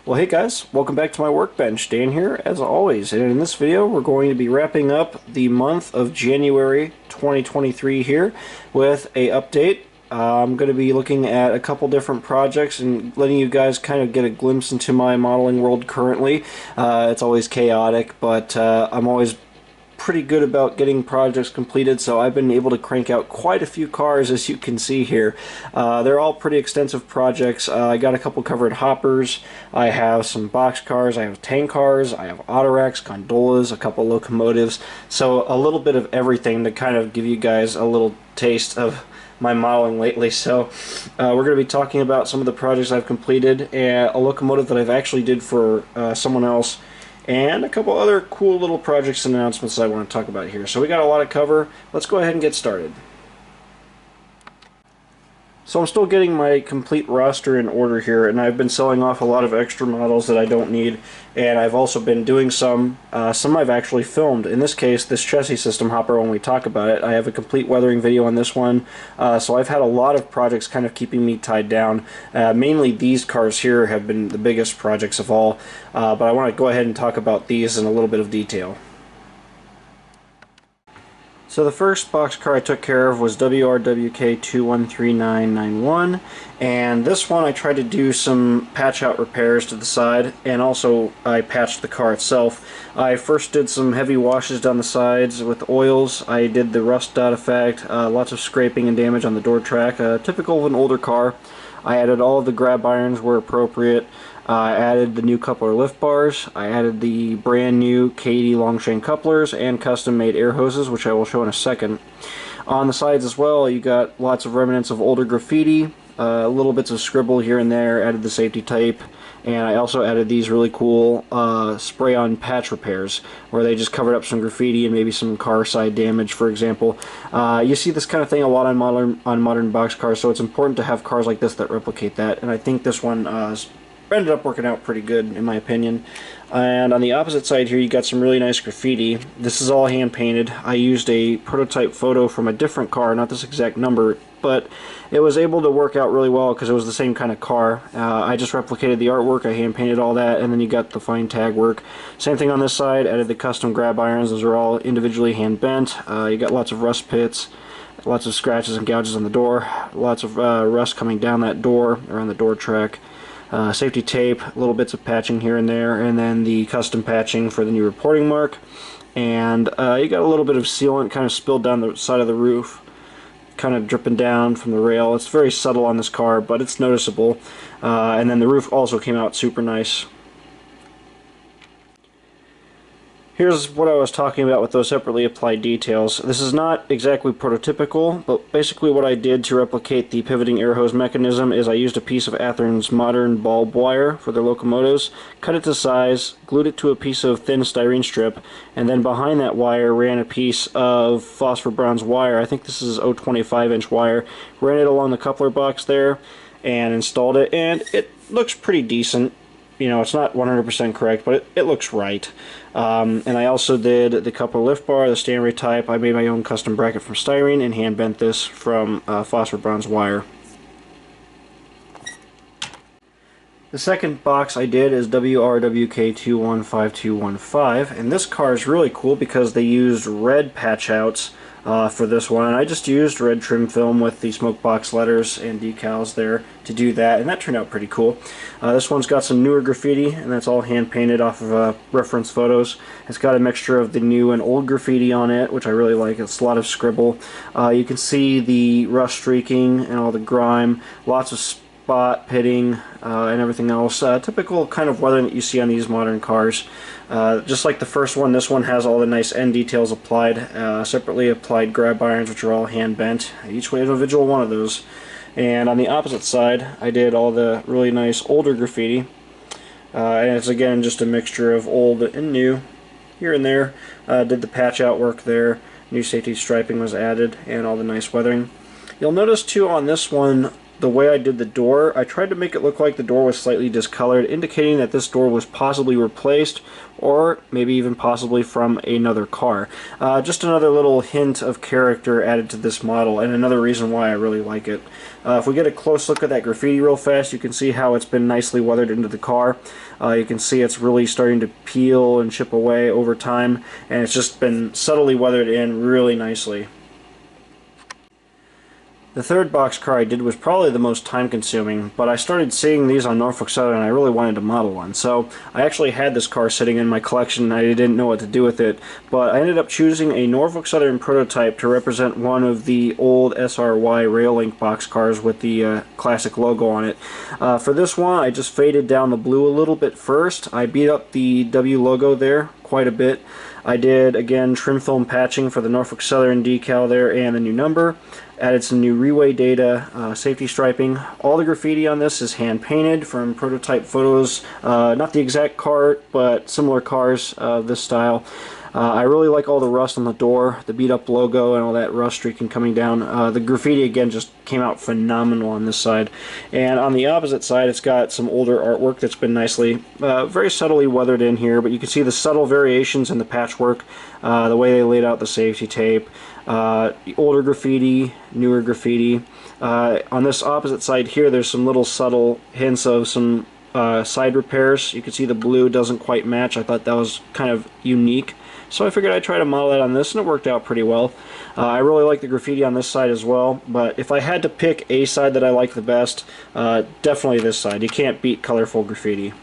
Well, hey guys, welcome back to my workbench. Dan here, as always, and in this video we're going to be wrapping up the month of January 2023 here with a update. I'm going to be looking at a couple different projects and letting you guys kind of get a glimpse into my modeling world currently. It's always chaotic, but I'm always pretty good about getting projects completed, so I've been able to crank out quite a few cars, as you can see here. They're all pretty extensive projects. I got a couple covered hoppers, I have some box cars, I have tank cars, I have autoracks, gondolas, a couple locomotives, so a little bit of everything to kind of give you guys a little taste of my modeling lately. So we're going to be talking about some of the projects I've completed, and a locomotive that I've actually did for someone else, and a couple other cool little projects and announcements that I want to talk about here. So we got a lot to cover. Let's go ahead and get started. So I'm still getting my complete roster in order here, and I've been selling off a lot of extra models that I don't need, and I've also been doing some I've actually filmed. In this case, this chassis system hopper, when we talk about it, I have a complete weathering video on this one, so I've had a lot of projects kind of keeping me tied down. Mainly these cars here have been the biggest projects of all, but I want to go ahead and talk about these in a little bit of detail. So the first box car I took care of was WRWK213991, and this one I tried to do some patch out repairs to the side, and also I patched the car itself. I first did some heavy washes down the sides with oils. I did the rust dot effect, lots of scraping and damage on the door track, typical of an older car. I added all of the grab irons where appropriate. I added the new coupler lift bars, I added the brand new KD long chain couplers, and custom made air hoses, which I will show in a second. On the sides as well, you got lots of remnants of older graffiti, little bits of scribble here and there, added the safety tape, and I also added these really cool spray-on patch repairs, where they just covered up some graffiti and maybe some car side damage, for example. You see this kind of thing a lot on modern box cars, so it's important to have cars like this that replicate that, and I think this one ended up working out pretty good, in my opinion. And on the opposite side here, you got some really nice graffiti. This is all hand painted. I used a prototype photo from a different car, not this exact number, but it was able to work out really well because it was the same kind of car. I just replicated the artwork, I hand painted all that, and then you got the fine tag work. Same thing on this side, added the custom grab irons. Those are all individually hand bent. You got lots of rust pits, lots of scratches and gouges on the door, lots of rust coming down that door, around the door track. Safety tape, little bits of patching here and there, and then the custom patching for the new reporting mark. And you got a little bit of sealant kind of spilled down the side of the roof, kind of dripping down from the rail. It's very subtle on this car, but it's noticeable. And then the roof also came out super nice. Here's what I was talking about with those separately applied details. This is not exactly prototypical, but basically what I did to replicate the pivoting air hose mechanism is I used a piece of Athearn's modern bulb wire for their locomotives, cut it to size, glued it to a piece of thin styrene strip, and then behind that wire ran a piece of phosphor bronze wire. I think this is 0.25-inch wire. Ran it along the coupler box there and installed it, and it looks pretty decent. You know, it's not 100% correct, but it looks right. And I also did the coupler lift bar, the Stanley type. I made my own custom bracket from styrene and hand bent this from phosphor bronze wire. The second box I did is WRWK215215, and this car is really cool because they used red patch outs for this one. I just used red trim film with the smoke box letters and decals there to do that, and that turned out pretty cool. This one's got some newer graffiti, and that's all hand painted off of reference photos. It's got a mixture of the new and old graffiti on it, which I really like. It's a lot of scribble. You can see the rust streaking and all the grime, lots of spot pitting and everything else. Typical kind of weathering that you see on these modern cars. Just like the first one, this one has all the nice end details applied, separately applied grab irons, which are all hand bent, each individual one of those. And on the opposite side, I did all the really nice older graffiti, and it's again just a mixture of old and new here and there. Did the patch out work there, new safety striping was added, and all the nice weathering. You'll notice too on this one, the way I did the door, I tried to make it look like the door was slightly discolored, indicating that this door was possibly replaced or maybe even possibly from another car. Just another little hint of character added to this model, and another reason why I really like it. If we get a close look at that graffiti real fast, you can see how it's been nicely weathered into the car. You can see it's really starting to peel and chip away over time, and it's just been subtly weathered in really nicely. The third boxcar I did was probably the most time-consuming, but I started seeing these on Norfolk Southern and I really wanted to model one. So I actually had this car sitting in my collection and I didn't know what to do with it, but I ended up choosing a Norfolk Southern prototype to represent one of the old SRY Rail-Link boxcars with the classic logo on it. For this one, I just faded down the blue a little bit first. I beat up the W logo there quite a bit. I did, again, trim film patching for the Norfolk Southern decal there and the new number. Added some new reway data, safety striping. All the graffiti on this is hand painted from prototype photos. Not the exact car, but similar cars of this style. I really like all the rust on the door, the beat up logo and all that rust streaking coming down. The graffiti again just came out phenomenal on this side. And on the opposite side it's got some older artwork that's been nicely, very subtly weathered in here, but you can see the subtle variations in the patchwork, the way they laid out the safety tape, the older graffiti, newer graffiti. On this opposite side here there's some little subtle hints of some side repairs. You can see the blue doesn't quite match. I thought that was kind of unique. So I figured I'd try to model that on this, and it worked out pretty well. I really like the graffiti on this side as well, but if I had to pick a side that I like the best, definitely this side. You can't beat colorful graffiti.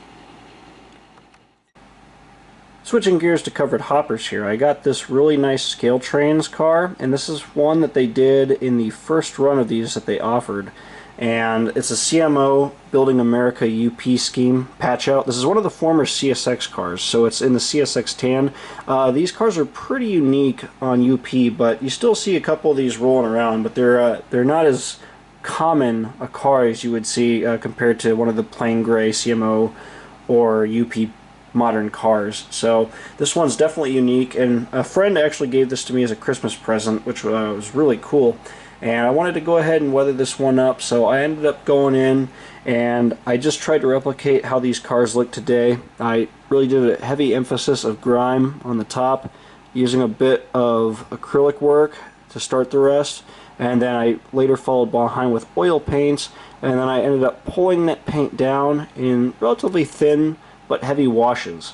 Switching gears to covered hoppers here, I got this really nice Scale Trains car, and this is one that they did in the first run of these that they offered. And it's a CMO Building America UP scheme patch out. This is one of the former CSX cars, so it's in the CSX tan. These cars are pretty unique on UP, but you still see a couple of these rolling around, but they're not as common a car as you would see compared to one of the plain gray CMO or UP modern cars. So this one's definitely unique, and a friend actually gave this to me as a Christmas present, which was really cool. And I wanted to go ahead and weather this one up, so I ended up going in and I just tried to replicate how these cars look today. I really did a heavy emphasis of grime on the top, using a bit of acrylic work to start the rest, and then I later followed behind with oil paints, and then I ended up pulling that paint down in relatively thin but heavy washes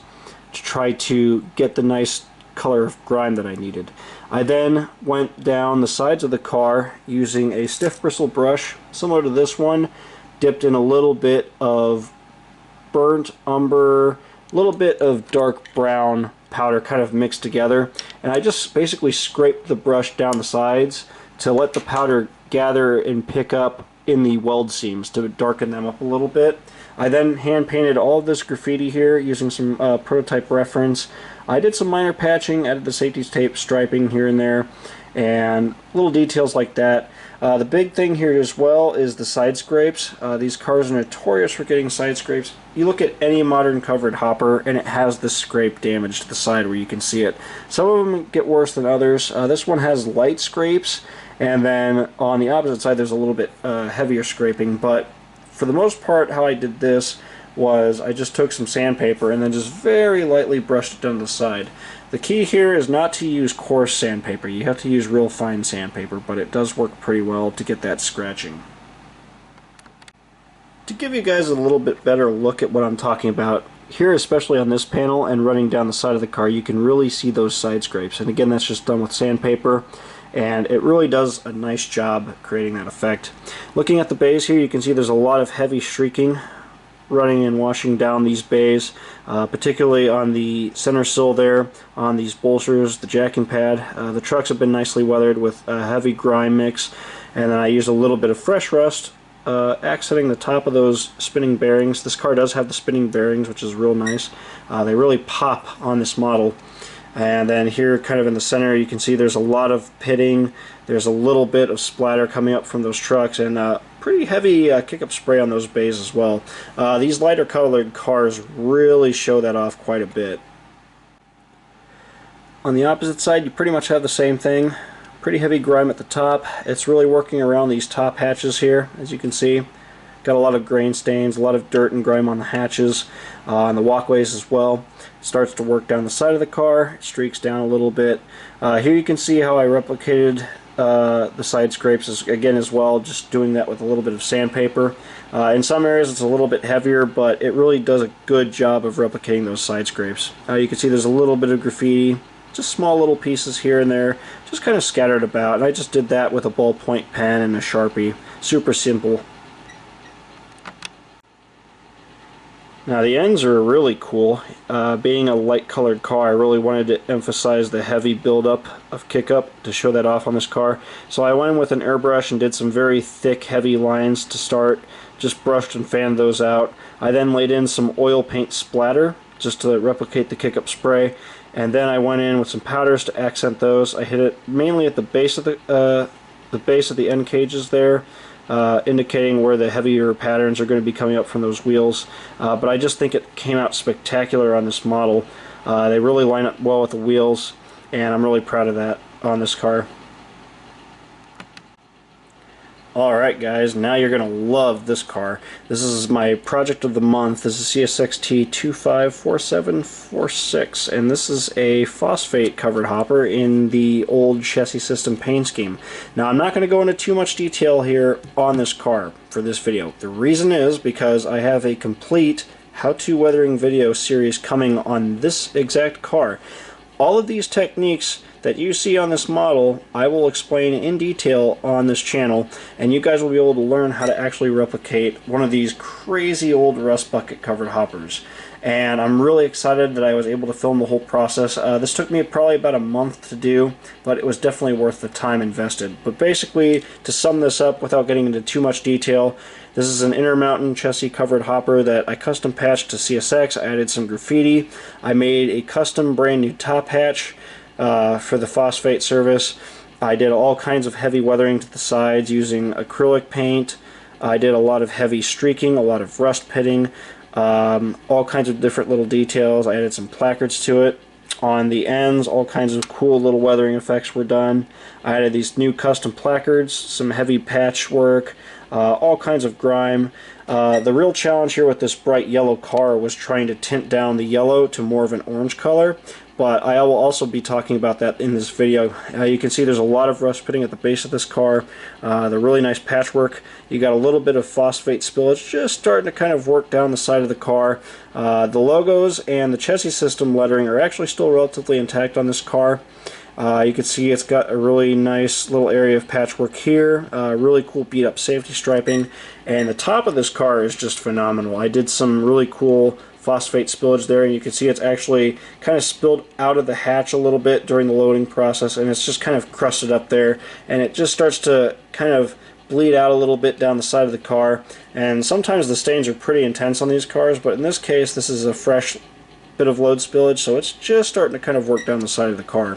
to try to get the nice color of grime that I needed. I then went down the sides of the car using a stiff bristle brush similar to this one, dipped in a little bit of burnt umber, a little bit of dark brown powder kind of mixed together, and I just basically scraped the brush down the sides to let the powder gather and pick up in the weld seams to darken them up a little bit. I then hand painted all of this graffiti here using some prototype reference. I did some minor patching, added the safety tape striping here and there, and little details like that. The big thing here as well is the side scrapes. These cars are notorious for getting side scrapes. You look at any modern covered hopper and it has this scrape damage to the side where you can see it. Some of them get worse than others. This one has light scrapes, and then on the opposite side there's a little bit heavier scraping, but for the most part how I did this was I just took some sandpaper and then just very lightly brushed it down the side. The key here is not to use coarse sandpaper. You have to use real fine sandpaper, but it does work pretty well to get that scratching. To give you guys a little bit better look at what I'm talking about, here especially on this panel and running down the side of the car, you can really see those side scrapes. And again, that's just done with sandpaper, and it really does a nice job creating that effect. Looking at the bays here, you can see there's a lot of heavy streaking running and washing down these bays, particularly on the center sill there, on these bolsters, the jacking pad. The trucks have been nicely weathered with a heavy grime mix, and then I used a little bit of fresh rust accenting the top of those spinning bearings. This car does have the spinning bearings, which is real nice. They really pop on this model. And then here kind of in the center you can see there's a lot of pitting, there's a little bit of splatter coming up from those trucks, and pretty heavy kick-up spray on those bays as well. These lighter colored cars really show that off quite a bit. On the opposite side you pretty much have the same thing, Pretty heavy grime at the top. It's really working around these top hatches here, as you can see. Got a lot of grain stains, a lot of dirt and grime on the hatches, on the walkways as well. Starts to work down the side of the car, streaks down a little bit. Here you can see how I replicated the side scrapes again as well, just doing that with a little bit of sandpaper. In some areas it's a little bit heavier, but it really does a good job of replicating those side scrapes. You can see there's a little bit of graffiti, just small little pieces here and there, just kind of scattered about, and I just did that with a ballpoint pen and a Sharpie. Super simple. Now the ends are really cool. Being a light colored car, I really wanted to emphasize the heavy buildup of kick-up to show that off on this car. So I went in with an airbrush and did some very thick, heavy lines to start. Just brushed and fanned those out. I then laid in some oil paint splatter just to replicate the kick-up spray. And then I went in with some powders to accent those. I hit it mainly at the base of the end cages there, indicating where the heavier patterns are going to be coming up from those wheels. But I just think it came out spectacular on this model. They really line up well with the wheels, and I'm really proud of that on this car. Alright guys, now you're going to love this car. This is my project of the month. This is CSXT 254746, and this is a phosphate covered hopper in the old chassis system paint scheme. Now I'm not going to go into too much detail here on this car for this video. The reason is because I have a complete how-to weathering video series coming on this exact car. All of these techniques that you see on this model, I will explain in detail on this channel, and you guys will be able to learn how to actually replicate one of these crazy old rust bucket covered hoppers. And I'm really excited that I was able to film the whole process. This took me probably about a month to do, but it was definitely worth the time invested. But basically, to sum this up without getting into too much detail, this is an Intermountain chassis covered hopper that I custom patched to CSX. I added some graffiti. I made a custom brand new top hatch for the phosphate service. I did all kinds of heavy weathering to the sides using acrylic paint. I did a lot of heavy streaking, a lot of rust pitting, all kinds of different little details. I added some placards to it. On the ends, all kinds of cool little weathering effects were done. I added these new custom placards, some heavy patchwork, all kinds of grime. The real challenge here with this bright yellow car was trying to tint down the yellow to more of an orange color, but I will also be talking about that in this video. You can see there's a lot of rust pitting at the base of this car. The really nice patchwork. You got a little bit of phosphate spillage just starting to kind of work down the side of the car. The logos and the chassis system lettering are actually still relatively intact on this car. You can see it's got a really nice little area of patchwork here, really cool beat up safety striping, and the top of this car is just phenomenal. I did some really cool phosphate spillage there, and you can see it's actually kind of spilled out of the hatch a little bit during the loading process, and it's just kind of crusted up there, and it just starts to kind of bleed out a little bit down the side of the car. And sometimes the stains are pretty intense on these cars, but in this case this is a fresh bit of load spillage, so it's just starting to kind of work down the side of the car.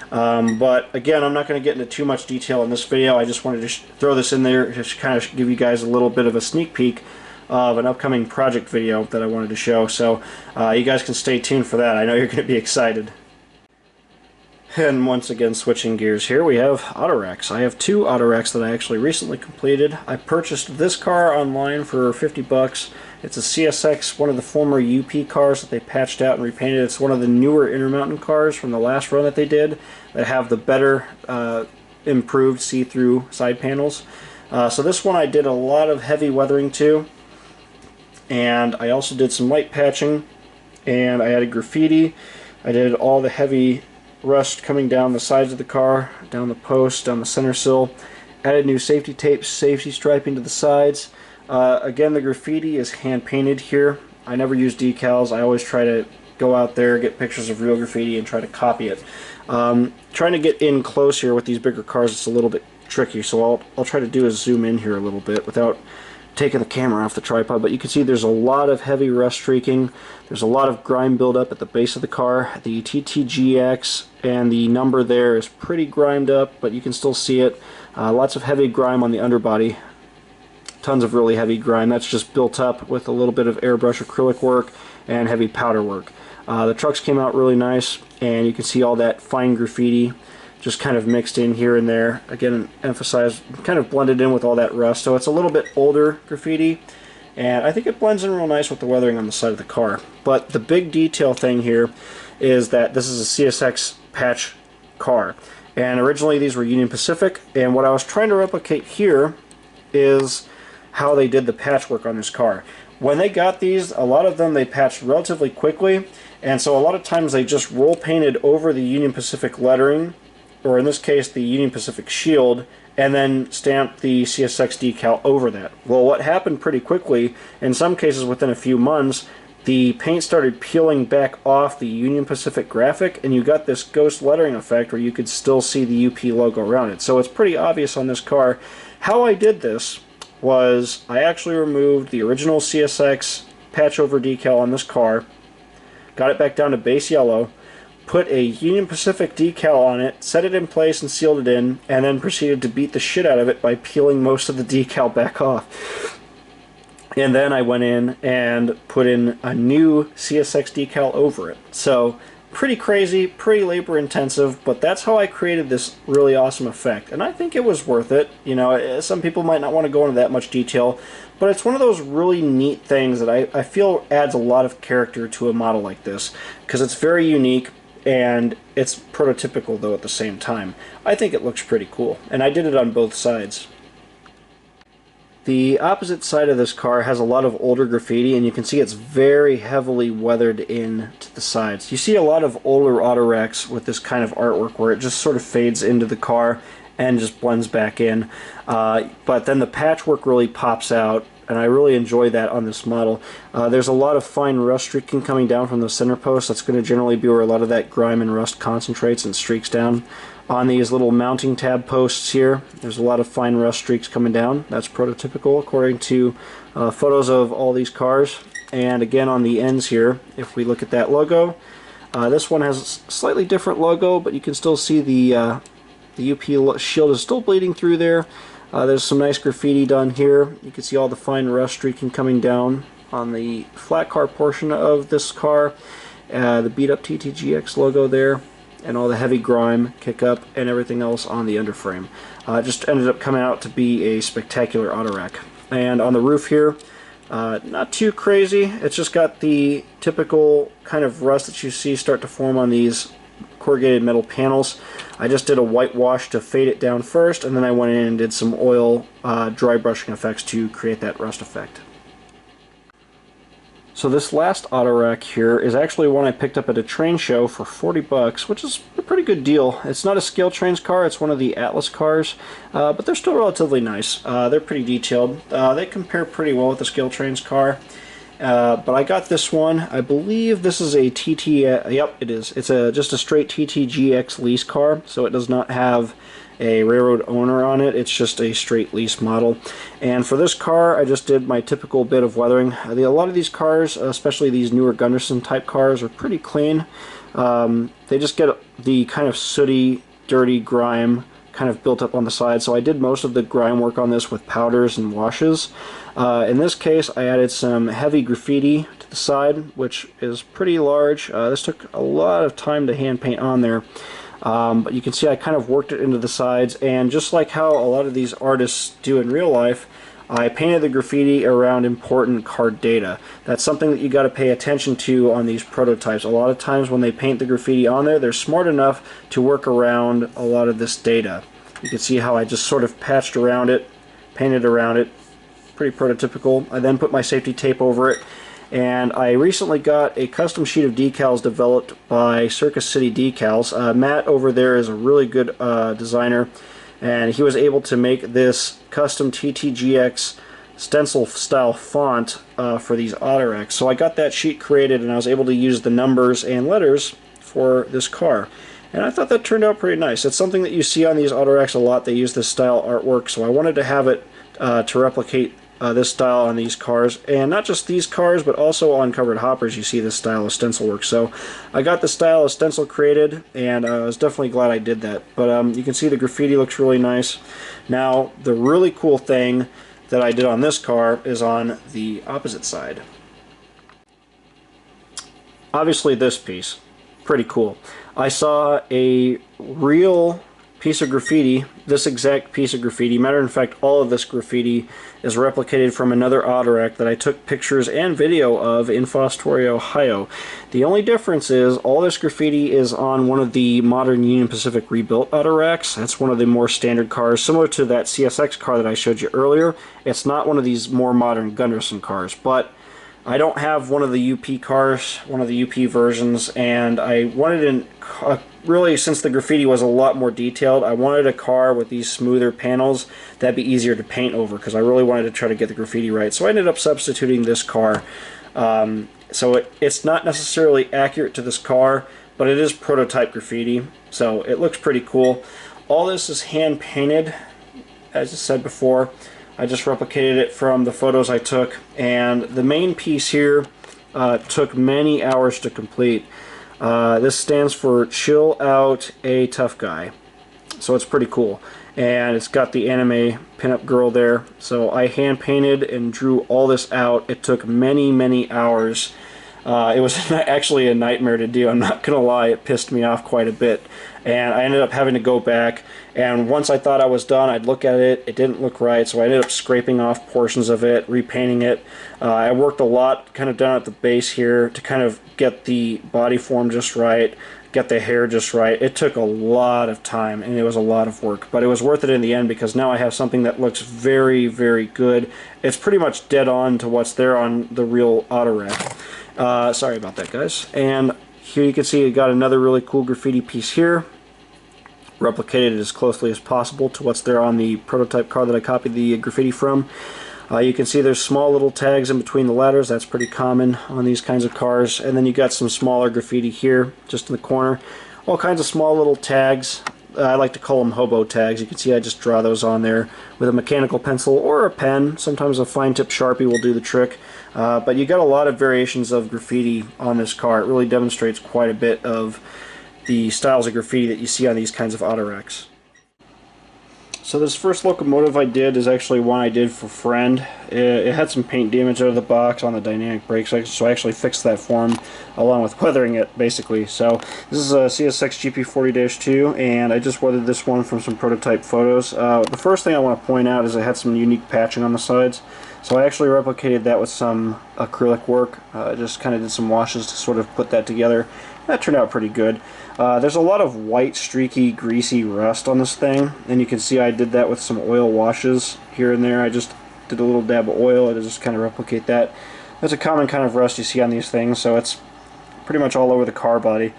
But again, I'm not going to get into too much detail in this video. I just wanted to throw this in there to kind of give you guys a little bit of a sneak peek of an upcoming project video that I wanted to show. So you guys can stay tuned for that. I know you're going to be excited. And once again, switching gears here, we have autoracks. I have two autoracks that I actually recently completed. I purchased this car online for 50 bucks. It's a CSX, one of the former UP cars that they patched out and repainted. It's one of the newer Intermountain cars from the last run that they did that have the better improved see-through side panels. So this one I did a lot of heavy weathering to, and I also did some light patching, and I added graffiti. I did all the heavy rust coming down the sides of the car, down the post, down the center sill. Added new safety tapes, safety striping to the sides. Again, the graffiti is hand painted here. I never use decals. I always try to go out there, get pictures of real graffiti, and try to copy it. Trying to get in close here with these bigger cars, it's a little bit tricky, so all I'll try to do is zoom in here a little bit without taking the camera off the tripod. But you can see there's a lot of heavy rust streaking. There's a lot of grime buildup at the base of the car. The TTGX and the number there is pretty grimed up, but you can still see it. Lots of heavy grime on the underbody. Tons of really heavy grime. That's just built up with a little bit of airbrush acrylic work and heavy powder work. The trucks came out really nice, and you can see all that fine graffiti just kind of mixed in here and there. Again, emphasized, kind of blended in with all that rust. So it's a little bit older graffiti, and I think it blends in real nice with the weathering on the side of the car. But the big detail thing here is that this is a CSX patch car. And originally these were Union Pacific, and what I was trying to replicate here is how they did the patchwork on this car. When they got these, a lot of them they patched relatively quickly, and so a lot of times they just roll painted over the Union Pacific lettering, or in this case the Union Pacific shield, and then stamped the CSX decal over that. Well, what happened pretty quickly, in some cases within a few months, the paint started peeling back off the Union Pacific graphic, and you got this ghost lettering effect where you could still see the UP logo around it. So it's pretty obvious on this car. How I did this was I actually removed the original CSX patch over decal on this car, got it back down to base yellow, put a Union Pacific decal on it, set it in place and sealed it in, and then proceeded to beat the shit out of it by peeling most of the decal back off. And then I went in and put in a new CSX decal over it. So pretty crazy, pretty labor intensive, but that's how I created this really awesome effect. And I think it was worth it. You know, some people might not want to go into that much detail, but it's one of those really neat things that I feel adds a lot of character to a model like this, because it's very unique and it's prototypical though at the same time. I think it looks pretty cool, and I did it on both sides. The opposite side of this car has a lot of older graffiti, and you can see it's very heavily weathered in to the sides. You see a lot of older auto wrecks with this kind of artwork where it just sort of fades into the car and just blends back in. But then the patchwork really pops out, and I really enjoy that on this model. There's a lot of fine rust streaking coming down from the center post. That's going to generally be where a lot of that grime and rust concentrates and streaks down. On these little mounting tab posts here, there's a lot of fine rust streaks coming down. That's prototypical according to photos of all these cars. And again on the ends here, if we look at that logo, this one has a slightly different logo, but you can still see the UP shield is still bleeding through there. There's some nice graffiti done here. You can see all the fine rust streaking coming down on the flat car portion of this car. The beat up TTGX logo there, and all the heavy grime, kick up, and everything else on the underframe. Just ended up coming out to be a spectacular auto rack. And on the roof here, not too crazy. It's just got the typical kind of rust that you see start to form on these corrugated metal panels. I just did a whitewash to fade it down first, and then I went in and did some oil dry brushing effects to create that rust effect. So this last auto rack here is actually one I picked up at a train show for 40 bucks, which is a pretty good deal. It's not a Scale Trains car, it's one of the Atlas cars, but they're still relatively nice. They're pretty detailed. They compare pretty well with the Scale Trains car. But I got this one. I believe this is a yep, it is. It's just a straight TTGX lease car, so it does not have a railroad owner on it. It's just a straight lease model. And for this car, I just did my typical bit of weathering. A lot of these cars, especially these newer Gunderson type cars, are pretty clean. They just get the kind of sooty, dirty grime kind of built up on the side, so I did most of the grime work on this with powders and washes. In this case, I added some heavy graffiti to the side, which is pretty large. This took a lot of time to hand paint on there. But you can see I kind of worked it into the sides, and just like how a lot of these artists do in real life, I painted the graffiti around important card data. That's something that you got to pay attention to on these prototypes. A lot of times when they paint the graffiti on there, they're smart enough to work around a lot of this data. You can see how I just sort of patched around it, painted around it. Pretty prototypical. I then put my safety tape over it, and I recently got a custom sheet of decals developed by Circus City Decals. Matt over there is a really good designer, and he was able to make this custom TTGX stencil style font for these auto racks. So I got that sheet created, and I was able to use the numbers and letters for this car. And I thought that turned out pretty nice. It's something that you see on these auto racks a lot. They use this style artwork, so I wanted to have it to replicate this style on these cars, and not just these cars, but also on covered hoppers you see this style of stencil work. So I got the style of stencil created, and I was definitely glad I did that. But you can see the graffiti looks really nice. Now the really cool thing that I did on this car is on the opposite side. Obviously this piece, pretty cool. I saw a real piece of graffiti, this exact piece of graffiti, matter of fact, all of this graffiti is replicated from another autorack that I took pictures and video of in Fostoria, Ohio. The only difference is all this graffiti is on one of the modern Union Pacific rebuilt autoracks. That's one of the more standard cars, similar to that CSX car that I showed you earlier. It's not one of these more modern Gunderson cars, but I don't have one of the UP cars, one of the UP versions, and I wanted really, since the graffiti was a lot more detailed, I wanted a car with these smoother panels that'd be easier to paint over, because I really wanted to try to get the graffiti right. So I ended up substituting this car. So it's not necessarily accurate to this car, but it is prototype graffiti, so it looks pretty cool. All this is hand painted, as I said before. I just replicated it from the photos I took, and the main piece here took many hours to complete. This stands for Chill Out a Tough Guy, so it's pretty cool, and it's got the anime pinup girl there. So I hand painted and drew all this out. It took many hours. It was actually a nightmare to do, I'm not gonna lie. It pissed me off quite a bit, and I ended up having to go back, and once I thought I was done, I'd look at it. It didn't look right, so I ended up scraping off portions of it, repainting it. I worked a lot kind of down at the base here to kind of get the body form just right, get the hair just right. It took a lot of time, and it was a lot of work, but it was worth it in the end, because now I have something that looks very good. It's pretty much dead on to what's there on the real autorack. Sorry about that, guys. And here you can see it got another really cool graffiti piece here, replicated as closely as possible to what's there on the prototype car that I copied the graffiti from. You can see there's small little tags in between the letters. That's pretty common on these kinds of cars. And then you got some smaller graffiti here, just in the corner. All kinds of small little tags. I like to call them hobo tags. You can see I just draw those on there with a mechanical pencil or a pen. Sometimes a fine tip Sharpie will do the trick. But you got a lot of variations of graffiti on this car. It really demonstrates quite a bit of the styles of graffiti that you see on these kinds of autoracks. So this first locomotive I did is actually one I did for a friend. It had some paint damage out of the box on the dynamic brakes, so I actually fixed that for him along with weathering it, basically. So this is a CSX GP40-2, and I just weathered this one from some prototype photos. The first thing I want to point out is it had some unique patching on the sides. So I actually replicated that with some acrylic work. Just kind of did some washes to sort of put that together. That turned out pretty good. There's a lot of white, streaky, greasy rust on this thing, and you can see I did that with some oil washes here and there. I just did a little dab of oil to just kind of replicate that. That's a common kind of rust you see on these things, so it's pretty much all over the car body.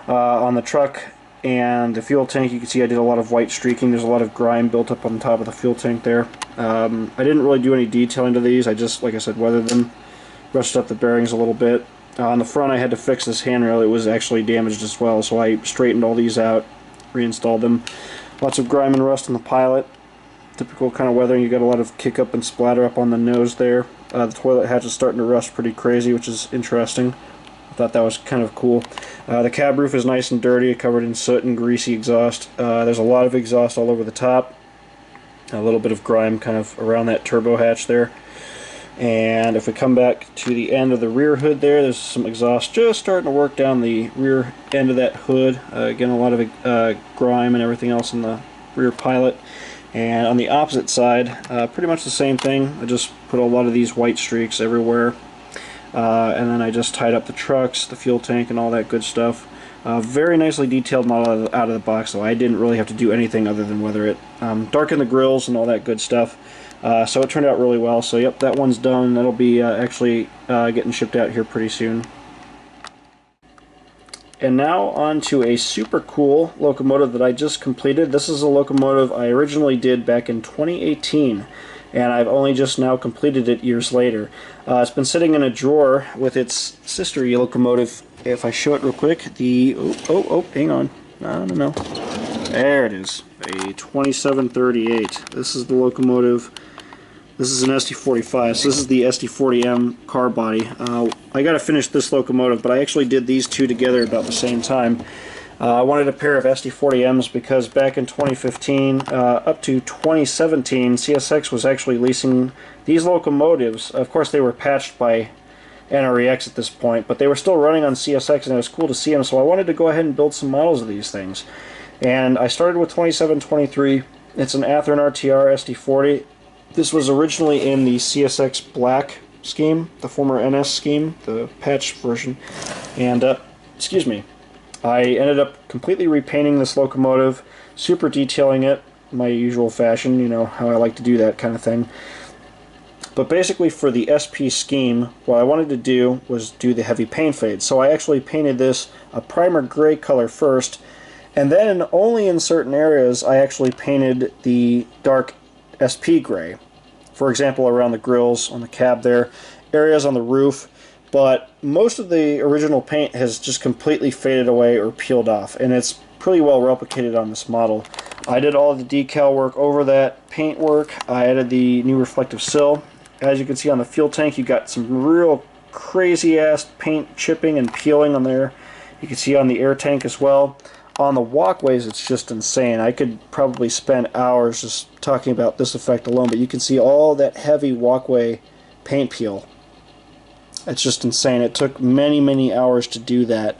On the truck and the fuel tank, you can see I did a lot of white streaking. There's a lot of grime built up on top of the fuel tank there. I didn't really do any detailing to these. I just, like I said, weathered them, brushed up the bearings a little bit. On the front I had to fix this handrail. It was actually damaged as well, so I straightened all these out, reinstalled them. Lots of grime and rust on the pilot. Typical kind of weathering. You got a lot of kick up and splatter up on the nose there. The toilet hatch is starting to rust pretty crazy, which is interesting. I thought that was kind of cool. The cab roof is nice and dirty, covered in soot and greasy exhaust. There's a lot of exhaust all over the top. A little bit of grime kind of around that turbo hatch there. And if we come back to the end of the rear hood there's some exhaust just starting to work down the rear end of that hood. Again, a lot of grime and everything else in the rear pilot. And on the opposite side, pretty much the same thing. I just put a lot of these white streaks everywhere. And then I just tied up the trucks, the fuel tank, and all that good stuff. Very nicely detailed model out of the box, though. I didn't really have to do anything other than weather it. Darken the grills and all that good stuff. So it turned out really well. So yep, that one's done. That'll be actually getting shipped out here pretty soon. And now on to a super cool locomotive that I just completed. This is a locomotive I originally did back in 2018, and I've only just now completed it years later. It's been sitting in a drawer with its sister locomotive. If I show it real quick, hang on. No. There it is. A 2738. This is the locomotive. This is an SD45, so this is the SD40M car body. I got to finish this locomotive, but I actually did these two together about the same time. I wanted a pair of SD40Ms because back in 2015 up to 2017, CSX was actually leasing these locomotives. Of course, they were patched by NREX at this point, but they were still running on CSX, and it was cool to see them, so I wanted to go ahead and build some models of these things. And I started with 2723. It's an Athearn RTR SD40. This was originally in the CSX Black scheme, the former NS scheme, the patch version. And, excuse me, I ended up completely repainting this locomotive, super detailing it, my usual fashion, you know, how I like to do that kind of thing. But basically for the SP scheme, what I wanted to do was do the heavy paint fade. So I actually painted this a primer gray color first, and then only in certain areas I actually painted the dark SP gray. For example, around the grills, on the cab there, areas on the roof, but most of the original paint has just completely faded away or peeled off, and it's pretty well replicated on this model. I did all the decal work over that paint work. I added the new reflective sill. As you can see on the fuel tank, you got some real crazy ass paint chipping and peeling on there. You can see on the air tank as well. On the walkways, it's just insane. I could probably spend hours just talking about this effect alone, but you can see all that heavy walkway paint peel. It's just insane. It took many, many hours to do that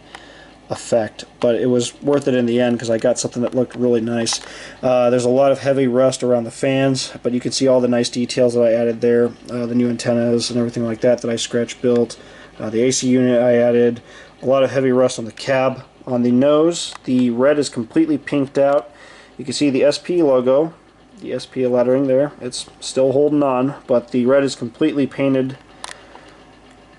effect, but it was worth it in the end because I got something that looked really nice. There's a lot of heavy rust around the fans, but you can see all the nice details that I added there, the new antennas and everything like that I scratch built. The AC unit I added, a lot of heavy rust on the cab. On the nose, the red is completely pinked out. You can see the SP logo, the SP lettering there. It's still holding on, but the red is completely painted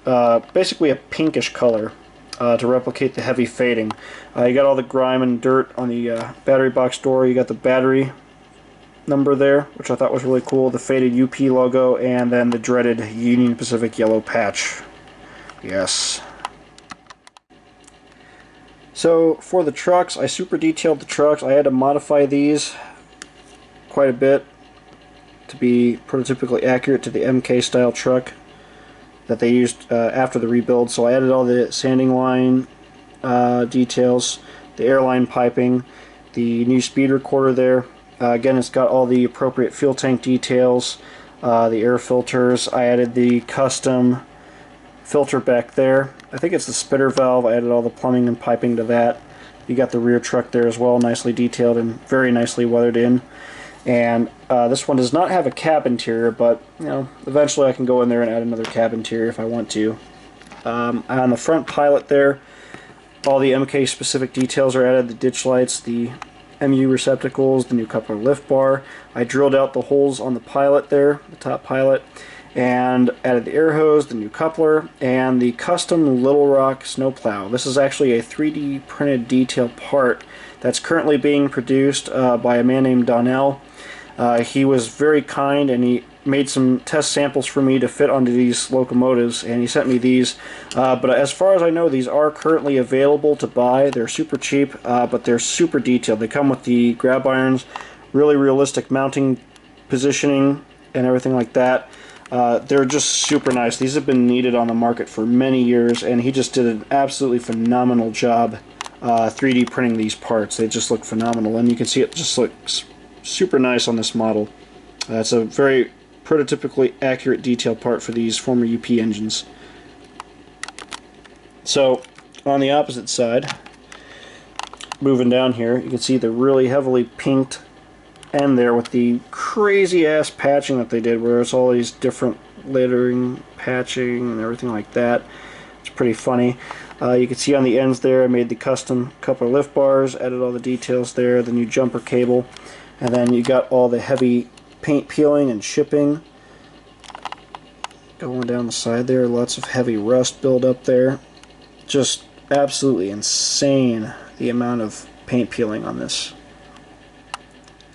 basically a pinkish color to replicate the heavy fading. You got all the grime and dirt on the battery box door. You got the battery number there, which I thought was really cool, the faded UP logo, and then the dreaded Union Pacific yellow patch. Yes. So for the trucks, I super detailed the trucks. I had to modify these quite a bit to be prototypically accurate to the MK style truck that they used after the rebuild. So I added all the sanding line details, the airline piping, the new speed recorder there. Again, it's got all the appropriate fuel tank details, the air filters. I added the custom filter back there. I think it's the spitter valve. I added all the plumbing and piping to that. You got the rear truck there as well, nicely detailed and very nicely weathered in. And this one does not have a cab interior, but you know, eventually I can go in there and add another cab interior if I want to. On the front pilot there, all the MK specific details are added, the ditch lights, the MU receptacles, the new coupler lift bar. I drilled out the holes on the pilot there, the top pilot, and added the air hose, the new coupler, and the custom Little Rock snowplow. This is actually a 3D printed detail part that's currently being produced by a man named Donnell. He was very kind, and he made some test samples for me to fit onto these locomotives, and he sent me these. But as far as I know, these are currently available to buy. They're super cheap, but they're super detailed. They come with the grab irons, really realistic mounting positioning, and everything like that. They're just super nice. These have been needed on the market for many years, and he just did an absolutely phenomenal job 3D printing these parts. They just look phenomenal, and you can see it just looks super nice on this model. It's a very prototypically accurate detail part for these former UP engines. So on the opposite side, moving down here, you can see the really heavily pinked end there with the crazy ass patching that they did, where it's all these different lettering, patching, and everything like that. It's pretty funny. You can see on the ends there I made the custom coupler lift bars, added all the details there, the new jumper cable, and then you got all the heavy paint peeling and chipping going down the side there. Lots of heavy rust buildup there. Just absolutely insane the amount of paint peeling on this.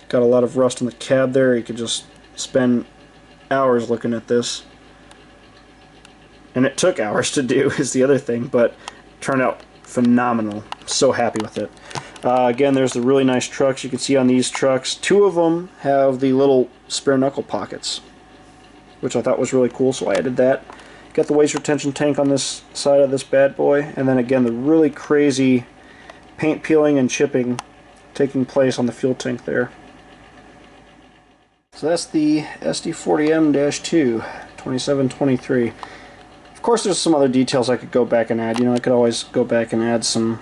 Got a lot of rust in the cab there. You could just spend hours looking at this. And it took hours to do is the other thing, but it turned out phenomenal. So happy with it. Again, there's the really nice trucks. You can see on these trucks, two of them have the little spare knuckle pockets, which I thought was really cool, so I added that. Got the waste retention tank on this side of this bad boy, and then again the really crazy paint peeling and chipping taking place on the fuel tank there. So that's the SD40M-2 2723. Of course there's some other details I could go back and add. You know, I could always go back and add some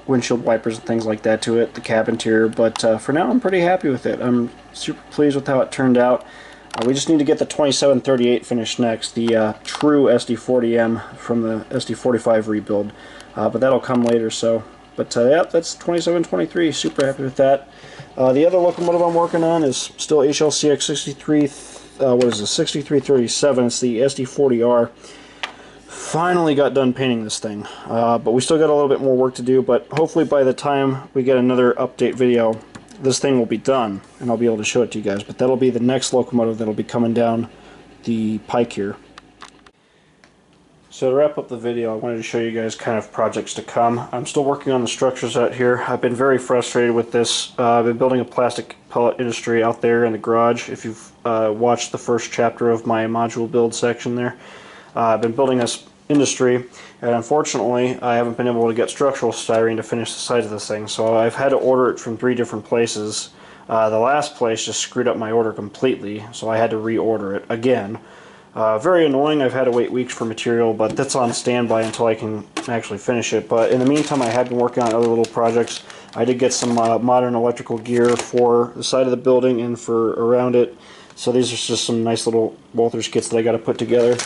windshield wipers and things like that to it, the cab interior, but for now I'm pretty happy with it. I'm super pleased with how it turned out. We just need to get the 2738 finished next, the true SD40M from the SD45 rebuild, but that'll come later. So, but yeah, that's 2723. Super happy with that. The other locomotive I'm working on is still HLCX 63. What is it? 6337. It's the SD40R. Finally got done painting this thing, but we still got a little bit more work to do. But hopefully by the time we get another update video, this thing will be done and I'll be able to show it to you guys. But that'll be the next locomotive that'll be coming down the pike here. So to wrap up the video, I wanted to show you guys kind of projects to come. I'm still working on the structures out here. I've been very frustrated with this. I've been building a plastic pellet industry out there in the garage. If you've watched the first chapter of my module build section there, I've been building this industry, and unfortunately I haven't been able to get structural styrene to finish the sides of this thing, so I've had to order it from 3 different places. The last place just screwed up my order completely, so I had to reorder it again. Very annoying. I've had to wait weeks for material, but that's on standby until I can actually finish it. But in the meantime, I have been working on other little projects. I did get some modern electrical gear for the side of the building and for around it, so these are just some nice little Walther's kits that I got to put together.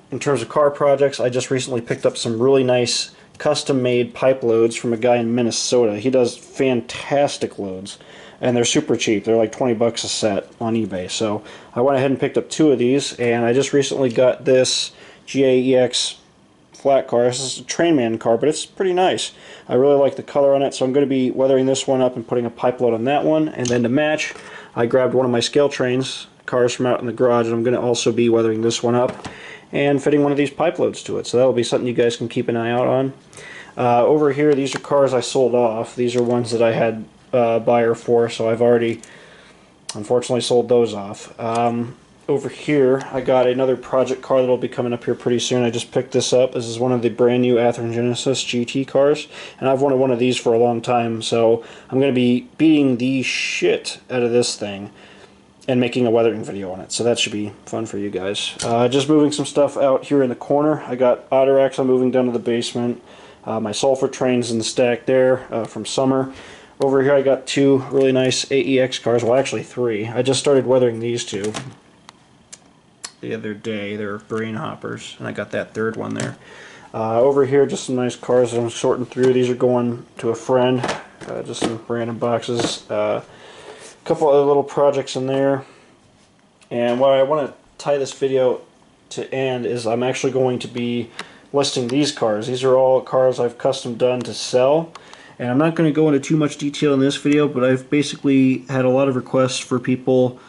In terms of car projects, I just recently picked up some really nice custom-made pipe loads from a guy in Minnesota. He does fantastic loads, and they're super cheap. They're like 20 bucks a set on eBay. So I went ahead and picked up 2 of these, and I just recently got this GAEX flat car. This is a Trainman car, but it's pretty nice. I really like the color on it, so I'm going to be weathering this one up and putting a pipe load on that one. And then to match, I grabbed one of my scale trains cars from out in the garage, and I'm going to also be weathering this one up and fitting one of these pipe loads to it. So that'll be something you guys can keep an eye out on. Over here, these are cars I sold off. These are ones that I had a buyer for, so I've already unfortunately sold those off. Over here, I got another project car that'll be coming up here pretty soon. I just picked this up. This is one of the brand new Athearn Genesis GT cars, and I've wanted one of these for a long time, so I'm going to be beating the shit out of this thing and making a weathering video on it, so that should be fun for you guys. Just moving some stuff out here in the corner. I got auto racks I'm moving down to the basement. My sulfur trains in the stack there from summer. Over here I got 2 really nice AEX cars, well actually 3. I just started weathering these 2 the other day. They're grain hoppers, and I got that 3rd one there. Over here, just some nice cars that I'm sorting through. These are going to a friend, just some random boxes. Couple other little projects in there, and what I want to tie this video to end is I'm actually going to be listing these cars. These are all cars I've custom done to sell, and I'm not going to go into too much detail in this video, but I've basically had a lot of requests for people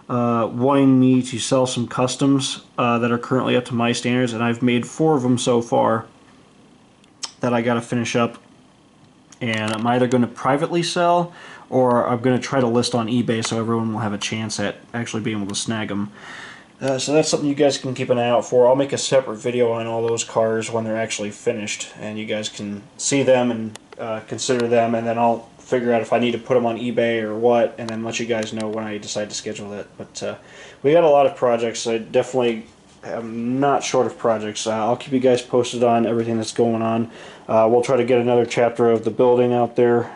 wanting me to sell some customs that are currently up to my standards, and I've made 4 of them so far that I got to finish up, and I'm either going to privately sell or I'm going to try to list on eBay so everyone will have a chance at actually being able to snag them. So that's something you guys can keep an eye out for. I'll make a separate video on all those cars when they're actually finished, and you guys can see them and consider them, and then I'll figure out if I need to put them on eBay or what, and then let you guys know when I decide to schedule it. But we got a lot of projects. I definitely am not short of projects. I'll keep you guys posted on everything that's going on. We'll try to get another chapter of the building out there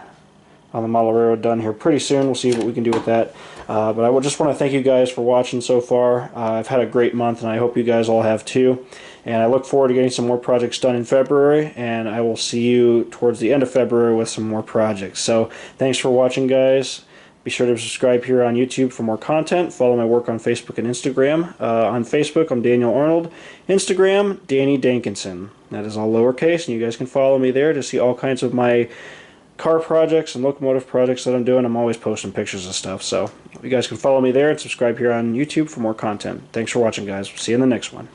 on the model railroad done here pretty soon. We'll see what we can do with that. But I just want to thank you guys for watching so far. I've had a great month, and I hope you guys all have too. And I look forward to getting some more projects done in February, and I will see you towards the end of February with some more projects. So thanks for watching, guys. Be sure to subscribe here on YouTube for more content. Follow my work on Facebook and Instagram. On Facebook, I'm Daniel Arnold. Instagram, Danny Dankinson. That is all lowercase, and you guys can follow me there to see all kinds of my car projects and locomotive projects that I'm doing. I'm always posting pictures of stuff, so you guys can follow me there and subscribe here on YouTube for more content. Thanks for watching, guys. See you in the next one.